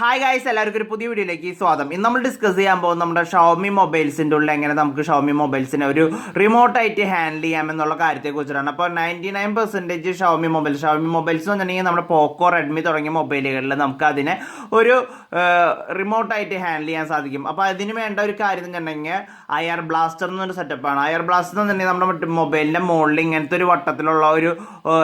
Hi guys, എല്ലാവർക്കും ഒരു പുതിയ വീഡിയോയിലേക്ക് സ്വാഗതം. ഇന്ന് നമ്മൾ ഡിസ്കസ് ചെയ്യാൻ പോകുന്നത് നമ്മുടെ ഷവോമി മൊബൈൽസിൻ്റെ ഉള്ളിൽ എങ്ങനെ നമുക്ക് ഷവോമി മൊബൈൽസിനെ ഒരു റിമോട്ടായിട്ട് ഹാൻഡിൽ ചെയ്യാം എന്നുള്ള കാര്യത്തെക്കുറിച്ചിട്ടാണ്. അപ്പോൾ 99% ഷവോമി മൊബൈൽസ് എന്ന് പറഞ്ഞിട്ടുണ്ടെങ്കിൽ നമ്മുടെ പോക്കോ, റെഡ്മി തുടങ്ങിയ മൊബൈലുകളിൽ നമുക്ക് അതിനെ ഒരു റിമോട്ടായിട്ട് ഹാൻഡിൽ ചെയ്യാൻ സാധിക്കും. അപ്പോൾ അതിന് വേണ്ട ഒരു കാര്യം എന്ന് വെച്ചിട്ടുണ്ടെങ്കിൽ അയർ ബ്ലാസ്റ്റർ എന്നൊരു സെറ്റപ്പാണ്. അയർ ബ്ലാസ്റ്റർ എന്ന് പറഞ്ഞിട്ടുണ്ടെങ്കിൽ നമ്മുടെ മൊബൈലിൻ്റെ മുകളിൽ ഇങ്ങനത്തെ ഒരു വട്ടത്തിലുള്ള ഒരു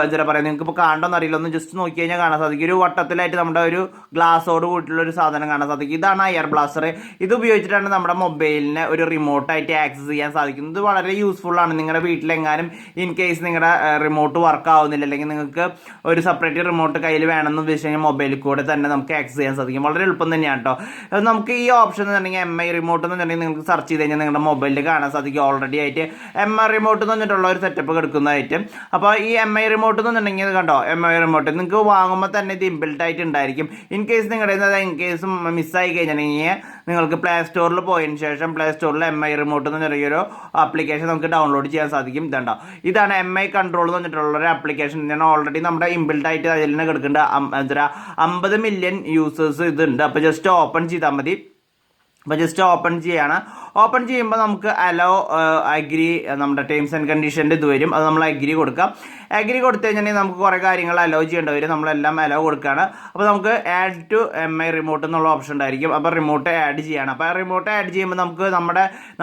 എന്താ പറയുക, നിങ്ങൾക്ക് ഇപ്പോൾ കാണണമെന്ന് അറിയില്ല, ഒന്ന് ജസ്റ്റ് നോക്കി കഴിഞ്ഞാൽ കാണാൻ സാധിക്കും. ഒരു വട്ടത്തിലായിട്ട് നമ്മുടെ ഒരു ഗ്ലാസോട് ഒരു സാധനം കാണാൻ സാധിക്കും. ഇതാണ് എയർ ബ്ലാസ്റ്റർ. ഇത് ഉപയോഗിച്ചിട്ടാണ് നമ്മുടെ മൊബൈലിനെ ഒരു റിമോട്ടായിട്ട് ആക്സസ് ചെയ്യാൻ സാധിക്കുന്നത്. ഇത് വളരെ യൂസ്ഫുൾ ആണ്. നിങ്ങളുടെ വീട്ടിലെങ്ങാനും ഇൻ കേസ് നിങ്ങളുടെ റിമോട്ട് വർക്ക് ആവുന്നില്ല, അല്ലെങ്കിൽ നിങ്ങൾക്ക് ഒരു സെപ്പറേറ്റ് റിമോട്ട് കയ്യിൽ വേണമെന്ന് ഉദ്ദേശിച്ച് കഴിഞ്ഞാൽ മൊബൈലിൽ കൂടെ തന്നെ നമുക്ക് ആക്സസ് ചെയ്യാൻ സാധിക്കും. വളരെ എളുപ്പം തന്നെയാണ് കേട്ടോ. നമുക്ക് ഈ ഓപ്ഷൻ എന്ന് പറഞ്ഞിട്ടുണ്ടെങ്കിൽ MI റിമോട്ട് എന്ന് പറഞ്ഞിട്ടുണ്ടെങ്കിൽ നിങ്ങൾക്ക് സെർച്ച് ചെയ്ത് കഴിഞ്ഞാൽ നിങ്ങളുടെ മൊബൈലിൽ കാണാൻ സാധിക്കും. ഓൾറെഡി ആയിട്ട് MI റിമോട്ട് എന്ന് പറഞ്ഞിട്ടുള്ള ഒരു സെറ്റപ്പ് കിടക്കുന്നതായിട്ട്. അപ്പോൾ ഈ MI റിമോട്ട് എന്ന് പറഞ്ഞിട്ടുണ്ടെങ്കിൽ കണ്ടോ, MI റിമോട്ട് നിങ്ങൾക്ക് വാങ്ങുമ്പോൾ തന്നെ ഇത് ഇൻബിൽട്ട് ആയിട്ട് ഉണ്ടായിരിക്കും. ഇൻ കേസ് നിങ്ങളുടെ കേസും മിസ്സായി കഴിഞ്ഞിട്ടുണ്ടെങ്കിൽ നിങ്ങൾക്ക് പ്ലേ സ്റ്റോറിൽ പോയതിന് ശേഷം പ്ലേ സ്റ്റോറിൽ MI റിമോട്ട് എന്ന് ചെറിയൊരു ആപ്ലിക്കേഷൻ നമുക്ക് ഡൗൺലോഡ് ചെയ്യാൻ സാധിക്കും. ഇതാണ് MI കൺട്രോൾ എന്ന് പറഞ്ഞിട്ടുള്ള ഒരു ആപ്ലിക്കേഷൻ. ഞാൻ ഓൾറെഡി നമ്മുടെ ഇൻബിൽട്ട് ആയിട്ട് അതിൽ നിന്ന് കിടക്കേണ്ട 50 മില്യൺ യൂസേഴ്സ് ഇതുണ്ട്. അപ്പോൾ ജസ്റ്റ് ഓപ്പൺ ചെയ്താൽ മതി. അപ്പോൾ ജസ്റ്റ് ഓപ്പൺ ചെയ്യാണ്. ഓപ്പൺ ചെയ്യുമ്പോൾ നമുക്ക് അലോ അഗ്രി, നമ്മുടെ ടേംസ് ആൻഡ് കണ്ടീഷൻ്റെ ഇത് വരും. അത് നമ്മൾ അഗ്രി കൊടുക്കാം. അഗ്രി കൊടുത്തു കഴിഞ്ഞിട്ടുണ്ടെങ്കിൽ നമുക്ക് കുറേ കാര്യങ്ങൾ അലോ ചെയ്യേണ്ടി വരും. നമ്മളെല്ലാം അലോ കൊടുക്കുകയാണ്. അപ്പോൾ നമുക്ക് ആഡ് ടു MI റിമോട്ട് എന്നുള്ള ഓപ്ഷൻ ഉണ്ടായിരിക്കും. അപ്പോൾ റിമോട്ട് ആഡ് ചെയ്യണം. അപ്പോൾ ആ റിമോട്ട് ആഡ് ചെയ്യുമ്പോൾ നമുക്ക്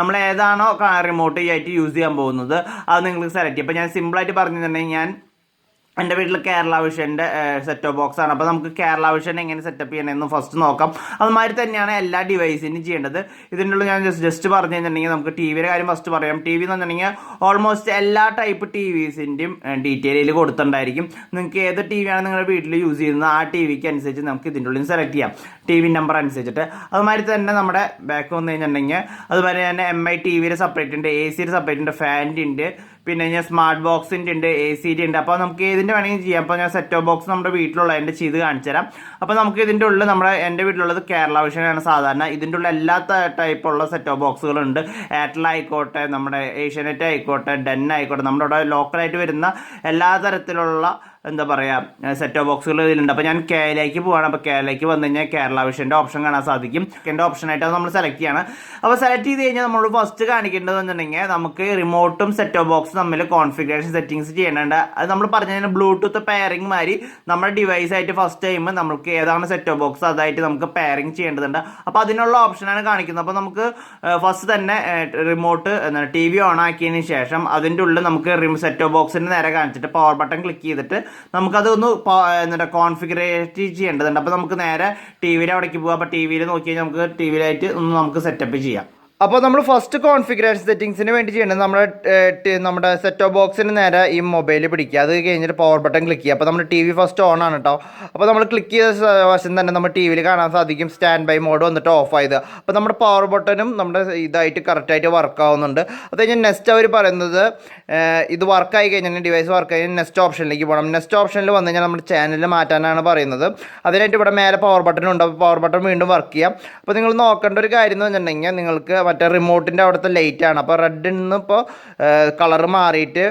നമ്മൾ ഏതാണോ റിമോട്ട് ആയിട്ട് യൂസ് ചെയ്യാൻ പോകുന്നത് അത് നിങ്ങൾക്ക് സെലക്ട് ചെയ്യും. അപ്പോൾ ഞാൻ സിമ്പിളായിട്ട് പറഞ്ഞിട്ടുണ്ടെങ്കിൽ ഞാൻ എൻ്റെ വീട്ടിൽ കേരള വിഷൻ്റെ സെറ്റപ്പ് ബോക്സ് ആണ്. അപ്പോൾ നമുക്ക് കേരള വിഷൻ എങ്ങനെ സെറ്റപ്പ് ചെയ്യണമെന്ന് ഫസ്റ്റ് നോക്കാം. അതുമാതിരി തന്നെയാണ് എല്ലാ ഡിവൈസിനും ചെയ്യേണ്ടത്. ഇതിൻ്റെ ഉള്ളിൽ ഞാൻ ജസ്റ്റ് പറഞ്ഞു കഴിഞ്ഞിട്ടുണ്ടെങ്കിൽ നമുക്ക് TV കാര്യം ഫസ്റ്റ് പറയാം. TV എന്ന് പറഞ്ഞിട്ടുണ്ടെങ്കിൽ ഓൾമോസ്റ്റ് എല്ലാ ടൈപ്പ് TVസിൻ്റെയും ഡീറ്റെയിൽ കൊടുത്തിട്ടുണ്ടായിരിക്കും. നിങ്ങൾക്ക് ഏത് TV ആണ് നിങ്ങളുടെ വീട്ടിൽ യൂസ് ചെയ്യുന്നത് ആ TVക്ക് അനുസരിച്ച് നമുക്ക് ഇതിൻ്റെ ഉള്ളിൽ സെലക്ട് ചെയ്യാം, TV നമ്പർ അനുസരിച്ചിട്ട്. അതുമാതിരി തന്നെ നമ്മുടെ ബാക്ക് വന്നു കഴിഞ്ഞിട്ടുണ്ടെങ്കിൽ അതുപോലെ തന്നെ MI TVയുടെ സെപ്പറേറ്റ് ഉണ്ട്, AC സെപ്പറേറ്റ് ഉണ്ട്, ഫാനിൻ്റെ ഉണ്ട്, പിന്നെ ഞാൻ സ്മാർട്ട് ബോക്സിൻ്റെ ഉണ്ട്, AC ഉണ്ട്. അപ്പോൾ നമുക്ക് ഏതിൻ്റെ വേണമെങ്കിൽ ചെയ്യാം. അപ്പോൾ ഞാൻ സെറ്റപ്പ് ബോക്സ് നമ്മുടെ വീട്ടിലുള്ള എൻ്റെ ചെയ്ത് കാണിച്ചു തരാം. അപ്പോൾ നമുക്ക് ഇതിൻ്റെ ഉള്ളിൽ എൻ്റെ വീട്ടിലുള്ളത് കേരള വിഷനാണ് സാധാരണ. ഇതിൻ്റെ ഉള്ളിൽ എല്ലാ ടൈപ്പുള്ള സെറ്റപ്പ് ബോക്സുകളുണ്ട്. എയർടെൽ ആയിക്കോട്ടെ, നമ്മുടെ ഏഷ്യാനെറ്റ് ആയിക്കോട്ടെ, ഡെൻ ആയിക്കോട്ടെ, നമ്മുടെ ഇവിടെ ലോക്കലായിട്ട് വരുന്ന എല്ലാ തരത്തിലുള്ള എന്താ പറയുക സെറ്റപ്പ് ബോക്സുകൾ ഇതിലുണ്ട്. അപ്പോൾ ഞാൻ കേരളയ്ക്ക് പോവാണ്. അപ്പോൾ കേരളയ്ക്ക് വന്നു കഴിഞ്ഞാൽ കേരള വിഷൻ്റെ ഓപ്ഷൻ കാണാൻ സാധിക്കും. എൻ്റെ ഓപ്ഷനായിട്ട് അത് നമ്മൾ സെലക്ട് ചെയ്യണം. അപ്പോൾ സെലക്ട് ചെയ്ത് കഴിഞ്ഞാൽ നമ്മൾ ഫസ്റ്റ് കാണിക്കേണ്ടത് എന്നുണ്ടെങ്കിൽ നമുക്ക് റിമോട്ടും സെറ്റപ്പ് ബോക്സും തമ്മിൽ കോൺഫിഗറേഷൻ സെറ്റിങ്സ് ചെയ്യേണ്ടത്. അത് നമ്മൾ പറഞ്ഞു കഴിഞ്ഞാൽ ബ്ലൂടൂത്ത് പെയറിംഗ് മാതിരി നമ്മുടെ ഡിവൈസായിട്ട് ഫസ്റ്റ് ടൈം നമുക്ക് ഏതാണ് സെറ്റപ്പ് ബോക്സ് അതായിട്ട് നമുക്ക് പെയറിംഗ് ചെയ്യേണ്ടതുണ്ട്. അപ്പോൾ അതിനുള്ള ഓപ്ഷനാണ് കാണിക്കുന്നത്. അപ്പോൾ നമുക്ക് ഫസ്റ്റ് തന്നെ റിമോട്ട് TV ഓൺ ആക്കിയതിന് ശേഷം അതിൻ്റെ ഉള്ളിൽ നമുക്ക് സെറ്റപ്പ് ബോക്സിൻ്റെ നേരെ കാണിച്ചിട്ട് പവർ ബട്ടൺ ക്ലിക്ക് ചെയ്തിട്ട് നമുക്കതൊന്ന് കോൺഫിഗറേറ്റ് ചെയ്യേണ്ടതുണ്ട്. അപ്പോൾ നമുക്ക് നേരെ TVയുടെ അവിടേക്ക് പോകാം. അപ്പോൾ TVയിൽ നോക്കി കഴിഞ്ഞാൽ നമുക്ക് TVയിലായിട്ട് ഒന്ന് നമുക്ക് സെറ്റപ്പ് ചെയ്യാം. അപ്പോൾ നമ്മൾ ഫസ്റ്റ് കോൺഫിഗറേഷൻ സെറ്റിങ്സിന് വേണ്ടി ചെയ്യേണ്ടത് നമ്മുടെ സെറ്റപ്പ് ബോക്സിന് നേരെ ഈ മൊബൈൽ പിടിക്കുക. അത് കഴിഞ്ഞിട്ട് പവർ ബട്ടൺ ക്ലിക്ക് ചെയ്യുക. അപ്പോൾ നമ്മുടെ TV ഫസ്റ്റ് ഓൺ ആണ് കേട്ടോ. അപ്പോൾ നമ്മൾ ക്ലിക്ക് ചെയ്ത വശം തന്നെ നമ്മൾ TVയിൽ കാണാൻ സാധിക്കും സ്റ്റാൻഡ് ബൈ മോഡ് വന്നിട്ട് ഓഫ് ആയത്. അപ്പോൾ നമ്മുടെ പവർ ബട്ടണും നമ്മുടെ ഇതായിട്ട് കറക്റ്റായിട്ട് വർക്ക് ആവുന്നുണ്ട്. അത് കഴിഞ്ഞാൽ നെക്സ്റ്റ് അവർ പറയുന്നത് ഇത് വർക്കായി കഴിഞ്ഞാൽ ഡിവൈസ് വർക്ക് കഴിഞ്ഞാൽ നെക്സ്റ്റ് ഓപ്ഷനിലേക്ക് പോകണം. നെക്സ്റ്റ് ഓപ്ഷനിൽ വന്നു കഴിഞ്ഞാൽ നമ്മുടെ ചാനൽ മാറ്റാനാണ് പറയുന്നത്. അതിനായിട്ട് ഇവിടെ മേലെ പവർ ബട്ടൺ ഉണ്ട്. അപ്പോൾ പവർ ബട്ടൺ വീണ്ടും വർക്ക് ചെയ്യാം. അപ്പോൾ നിങ്ങൾ നോക്കേണ്ട ഒരു കാര്യം എന്ന് വെച്ചിട്ടുണ്ടെങ്കിൽ നിങ്ങൾക്ക് മറ്റേ റിമോട്ടിൻ്റെ അവിടുത്തെ ലൈറ്റാണ്. അപ്പോൾ റെഡിൽ നിന്ന് ഇപ്പോൾ കളറ് മാറിയിട്ട്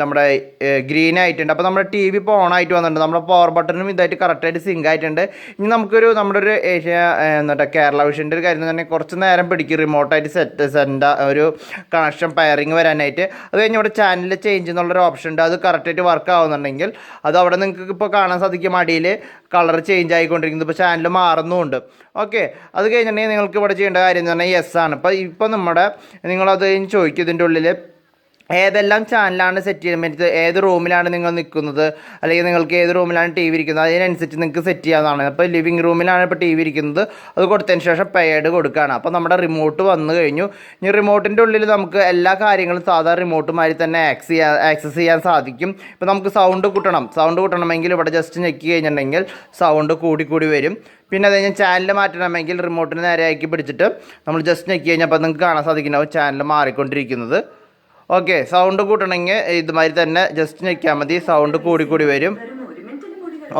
നമ്മുടെ ഗ്രീൻ ആയിട്ടുണ്ട്. അപ്പോൾ നമ്മുടെ TV ഇപ്പോൾ ഓൺ ആയിട്ട് വന്നിട്ടുണ്ട്. നമ്മുടെ പവർ ബട്ടണും ഇതായിട്ട് കറക്റ്റായിട്ട് സിങ്ക് ആയിട്ടുണ്ട്. ഇനി നമ്മുടെ ഒരു കേരള വിഷൻ്റെ ഒരു കാര്യം തന്നെ കുറച്ച് നേരം പിടിക്കും റിമോട്ടായിട്ട് ഒരു കണക്ഷൻ പെയറിങ് വരാനായിട്ട്. അത് കഴിഞ്ഞ് ഇവിടെ ചാനൽ ചേഞ്ച് എന്നുള്ളൊരു ഓപ്ഷൻ ഉണ്ട്. അത് കറക്റ്റായിട്ട് വർക്ക് ആവുന്നുണ്ടെങ്കിൽ അത് അവിടെ നിങ്ങൾക്ക് ഇപ്പോൾ കാണാൻ സാധിക്കും അടിയിൽ കളർ ചേഞ്ച് ആയിക്കൊണ്ടിരിക്കുന്നത്. ഇപ്പോൾ ചാനൽ മാറുന്നുമുണ്ട്. ഓക്കെ, അത് കഴിഞ്ഞിട്ടുണ്ടെങ്കിൽ നിങ്ങൾക്ക് ഇവിടെ ചെയ്യേണ്ട കാര്യം എന്ന് പറഞ്ഞാൽ യെസ് ആണ്. ഇപ്പോൾ നിങ്ങളത് ചോദിക്കും ഇതിൻ്റെ ഉള്ളിൽ ഏതെല്ലാം ചാനലാണ് സെറ്റ് ചെയ്യാൻ പറ്റുന്നത്, ഏത് റൂമിലാണ് നിങ്ങൾ നിൽക്കുന്നത്, അല്ലെങ്കിൽ നിങ്ങൾക്ക് ഏത് റൂമിലാണ് TV ഇരിക്കുന്നത് അതിനനുസരിച്ച് നിങ്ങൾക്ക് സെറ്റ് ചെയ്യാവുന്നതാണ്. അപ്പോൾ ലിവിങ് റൂമിലാണ് ഇപ്പോൾ TV ഇരിക്കുന്നത്. അത് കൊടുത്തതിന് ശേഷം പെയർഡ് കൊടുക്കുകയാണ്. അപ്പോൾ നമ്മുടെ റിമോട്ട് വന്നു കഴിഞ്ഞു. ഇനി റിമോട്ടിൻ്റെ ഉള്ളിൽ നമുക്ക് എല്ലാ കാര്യങ്ങളും സാധാരണ റിമോട്ടുമാതിരി തന്നെ ആക്സസ് ചെയ്യാൻ സാധിക്കും. ഇപ്പോൾ നമുക്ക് സൗണ്ട് കൂട്ടണമെങ്കിൽ ഇവിടെ ജസ്റ്റ് ഞെക്കി കഴിഞ്ഞിട്ടുണ്ടെങ്കിൽ സൗണ്ട് കൂടി വരും. പിന്നെ അത് കഴിഞ്ഞാൽ ചാനൽ മാറ്റണമെങ്കിൽ റിമോട്ടിന് നേരെ ആക്കി പിടിച്ചിട്ട് നമ്മൾ ജസ്റ്റ് ഞെക്കി കഴിഞ്ഞാൽ അപ്പോൾ നിങ്ങൾക്ക് കാണാൻ സാധിക്കുന്നുണ്ടാവും ചാനൽ മാറിക്കൊണ്ടിരിക്കുന്നത്. ഓക്കെ, സൗണ്ട് കൂട്ടണമെങ്കിൽ ഇതുമാതിരി തന്നെ ജസ്റ്റ് ഞെക്കിയാൽ മതി, സൗണ്ട് കൂടി വരും.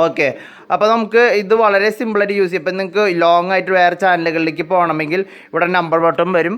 ഓക്കെ, അപ്പോൾ നമുക്ക് ഇത് വളരെ സിമ്പിളായിട്ട് യൂസ് ചെയ്യും. ഇപ്പം നിങ്ങൾക്ക് ലോങ് ആയിട്ട് വേറെ ചാനലുകളിലേക്ക് പോകണമെങ്കിൽ ഇവിടെ നമ്പർ ബട്ടൺ വരും.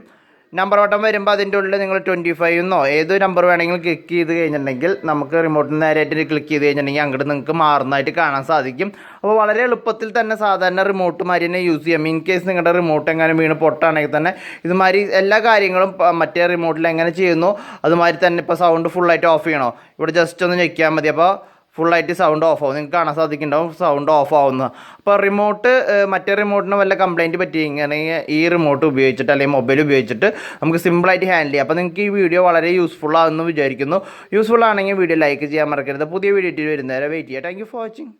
നമ്പർ ബട്ടൺ വരുമ്പോൾ അതിൻ്റെ ഉള്ളിൽ നിങ്ങൾ 25 എന്നോ ഏത് നമ്പർ വേണമെങ്കിലും ക്ലിക്ക് ചെയ്ത് കഴിഞ്ഞിട്ടുണ്ടെങ്കിൽ നമുക്ക് റിമോട്ടിന് നേരായിട്ട് ക്ലിക്ക് ചെയ്ത് കഴിഞ്ഞിട്ടുണ്ടെങ്കിൽ അങ്ങോട്ട് നിങ്ങൾക്ക് മാറുന്നതായിട്ട് കാണാൻ സാധിക്കും. അപ്പോൾ വളരെ എളുപ്പത്തിൽ തന്നെ സാധാരണ റിമോട്ട് മാതിരി തന്നെ യൂസ് ചെയ്യാം. ഇൻ കേസ് നിങ്ങളുടെ റിമോട്ട് എങ്ങനെ വീണ് പൊട്ടാണെങ്കിൽ തന്നെ ഇതുമാതിരി എല്ലാ കാര്യങ്ങളും മറ്റേ റിമോട്ടിൽ എങ്ങനെ ചെയ്യുന്നു അതുമാതിരി തന്നെ ഇപ്പോൾ സൗണ്ട് ഫുള്ളായിട്ട് ഓഫ് ചെയ്യണോ, ഇവിടെ ജസ്റ്റ് ഒന്ന് ഞെക്കിയാൽ മതി. അപ്പോൾ ഫുള്ളായിട്ട് സൗണ്ട് ഓഫ് ആവും, നിങ്ങൾക്ക് കാണാൻ സാധിക്കുന്നുണ്ടാവും സൗണ്ട് ഓഫ് ആവുന്നത്. അപ്പോൾ റിമോട്ട് മറ്റേ റിമോട്ടിന് വല്ല കംപ്ലയിൻറ്റ് പറ്റിയെങ്കിൽ ഈ റിമോട്ട് ഉപയോഗിച്ചിട്ട് അല്ലെങ്കിൽ മൊബൈൽ ഉപയോഗിച്ചിട്ട് നമുക്ക് സിമ്പിളായിട്ട് ഹാൻഡിൽ ചെയ്യാം. അപ്പോൾ നിങ്ങൾക്ക് ഈ വീഡിയോ വളരെ യൂസ്ഫുൾ ആകുമെന്ന് വിചാരിക്കുന്നു. യൂസ്ഫുൾ ആണെങ്കിൽ വീഡിയോ ലൈക്ക് ചെയ്യാൻ മറക്കരുത്. പുതിയ വീഡിയോ വരുന്നവരെ വെയിറ്റ് ചെയ്യാം. Thank you for watching.